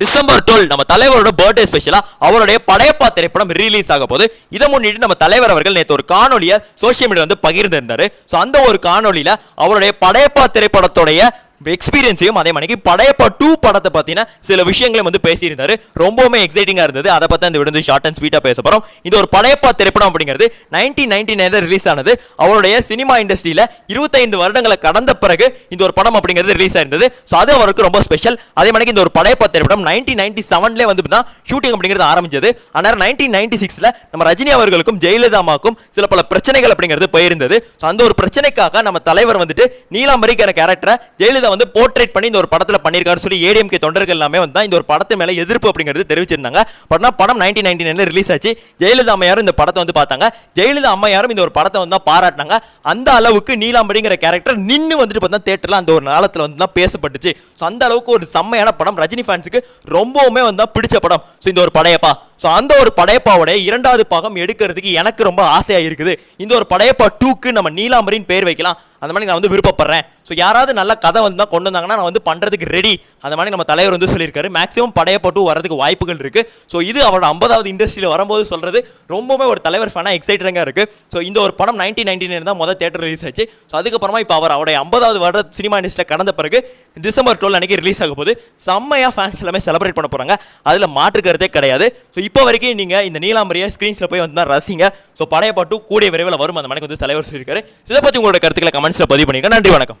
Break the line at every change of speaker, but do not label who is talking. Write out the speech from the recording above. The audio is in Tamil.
டிசம்பர் 12 நம்ம தலைவரோட பர்த்டே ஸ்பெஷலா அவருடைய படையப்பா திரைப்படம் ரிலீஸ் ஆக போகுது. இதை முன்னிட்டு நம்ம தலைவர் அவர்கள் நேற்று ஒரு காணொலியை சோசியல் மீடியா பகிர்ந்திருந்தாரு. ஸோ அந்த ஒரு காணொலியில அவருடைய படையப்பா திரைப்படத்துடைய எக்ஸ்பீரியன்ஸையும் அதே மாதிரி படையப்பா 2 படத்தை பத்தின சில விஷயங்களையும் பேசியிருந்தாரு. ரொம்பவுமே எக்ஸைட்டிங்கா இருந்தது. அதை பத்தி இந்த விடுந்து ஷார்ட் அண்ட் ஸ்வீட்டா பேச போறோம். இது ஒரு படையப்பா திரைப்படம் அப்படிங்கிறது 1999 ரிலீஸ் ஆனது. அவருடைய சினிமா இண்டஸ்ட்ரியில 25 வருடங்களை கடந்த பிறகு இந்த ஒரு படம் அப்படிங்கிறது ரிலீஸ் ஆயிருந்தது. ஸோ அது அவருக்கு ரொம்ப ஸ்பெஷல். அதே மாதிரி இந்த ஒரு படையப்பா திரைப்படம் 1997 ஷூட்டிங் அப்படிங்கிறது ஆரம்பிச்சது. ஆனால் 1996 நம்ம ரஜினி அவர்களுக்கும் ஜெயலலிதா அம்மாவுக்கும் சில பல பிரச்சனைகள் அப்படிங்கிறது போயிருந்தது. அந்த ஒரு பிரச்சனைக்காக நம்ம தலைவர் நீலாம்பரிக்கான கேரக்டரை ஜெயலலிதா போர்ட்ரேட் பண்ணி இந்த ஒரு படத்துல பண்ணிருக்காரு சொல்லி ஏடிஎம்கே தொண்டர்கள் எல்லாமே இந்த ஒரு படத்து மேல எதிர்ப்பு அப்படிங்கிறது தெரிவிச்சிருந்தாங்க. பட் படம் 1999 ரிலீஸ் ஆச்சு. ஜெயலலிதா அம்மையாரும் இந்த படத்தை பார்த்தாங்க. ஜெயலலிதா அம்மையாரும் இந்த ஒரு படத்தை பாராட்டினாங்க. அந்த அளவுக்கு நீலாம்பரிங்கிற கேரக்டர் நின்னு தியேட்டர்ல அந்த ஒரு நாளத்துல பேசப்பட்டுச்சு. அந்த அளவுக்கு ஒரு செம்மையான படம். ரஜினி ஃபேன்ஸுக்கு ரொம்பவுமே பிடிச்ச படம் இந்த ஒரு படையப்பா. அந்த ஒரு படையப்பாவோட 2வது பாகம் எடுக்கிறதுக்கு எனக்கு ரொம்ப ஆசையா இருக்குது. இந்த ஒரு படையப்பா 2க்கு நம்ம நீலாம்பரின் பேர் வைக்கலாம் அந்த மாதிரி நான் விருப்பப்படுறேன். ஸோ யாராவது நல்ல கதை கொண்டு வந்தாங்கன்னா நான் பண்றதுக்கு ரெடி அந்த மாதிரி நம்ம தலைவர் சொல்லியிருக்காரு. மேக்ஸிமம் படையப்பா 2 வரதுக்கு வாய்ப்புகள் இருக்கு. ஸோ இது அவரோட 50வது இண்டஸ்ட்ரியில் வரும்போது சொல்றது ரொம்பவே ஒரு தலைவர் ஃபேனா எக்ஸைட்டிங்கா இருக்கு. ஸோ இந்த ஒரு படம் 1999 தான் முதல் தியேட்டர் ரிலீஸ் ஆச்சு. ஸோ அதுக்கப்புறமா இப்போ அவருடைய 50வது வருட சினிமா இண்டஸ்ட்ரியில் கடந்த பிறகு டிசம்பர் 12 அன்னைக்கு ரிலீஸ் ஆக போது செம்மையா ஃபேன்ஸ் எல்லாமே செலிப்ரேட் பண்ண போறாங்க. அதுல மாற்றுக்கிறதே கிடையாது. ஸோ இப்போ வரைக்கும் நீங்க இந்த நீலாம்பரியை ஸ்கிரீன்ஸ்ல போய் ரசிங்க. ஸோ படையப்பா 2 கூடிய விரைவில் வரும் அந்த மாதிரி தலைவர் சொல்லியிருக்காரு. இதை பத்தி உங்களோட கருத்துக்களை கமெண்ட்ஸ்ல பதிவு பண்ணிருக்கேன். நன்றி, வணக்கம்.